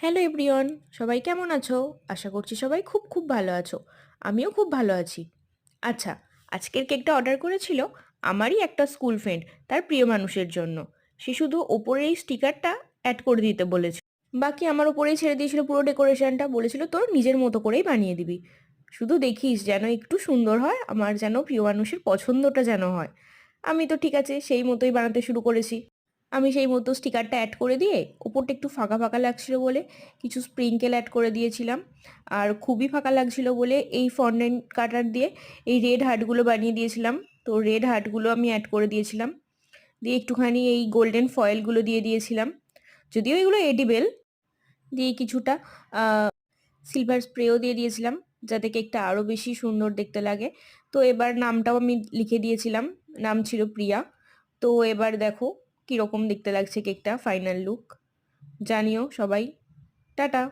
Hello everyone, সবাই কেমন আছো? আশা করছি সবাই খুব খুব ভালো আছো। আমিও খুব ভালো আছি। আচ্ছা, আজকের কেকটা অর্ডার করেছিল আমারই একটা স্কুল ফ্রেন্ড, তার প্রিয় মানুষের জন্য। সে শুধু ওপরের এই স্টিকারটা অ্যাড করে দিতে বলেছে, বাকি আমার ওপরেই ছেড়ে দিয়েছিল পুরো ডেকোরেশনটা। বলেছিল তোর নিজের মতো করেই বানিয়ে দিবি, শুধু দেখিস যেন একটু সুন্দর হয়, আমার যেন প্রিয় মানুষের পছন্দটা যেন হয়। আমি তো ঠিক আছে সেই মতোই বানাতে শুরু করেছি। আমি সেই মতো স্টিকারটা অ্যাড করে দিয়ে ওপরটা একটু ফাঁকা ফাঁকা লাগছিল বলে কিছু স্প্রিঙ্কেল অ্যাড করে দিয়েছিলাম। আর খুবই ফাঁকা লাগছিল বলে এই ফন্ডেন্ট কাটার দিয়ে এই রেড হার্টগুলো বানিয়ে দিয়েছিলাম। তো রেড হার্টগুলো আমি অ্যাড করে দিয়েছিলাম, দিয়ে একটুখানি এই গোল্ডেন ফয়েলগুলো দিয়ে দিয়েছিলাম, যদিও এগুলো এডিবেল। দিয়ে কিছুটা সিলভার স্প্রেও দিয়ে দিয়েছিলাম যাতে কেকটা আরও বেশি সুন্দর দেখতে লাগে। তো এবার নামটাও আমি লিখে দিয়েছিলাম, নাম ছিল প্রিয়া। তো এবার দেখো কীরকম দেখতে লাগছে কেকটা, ফাইনাল লুক। জানিও সবাই। টাটা।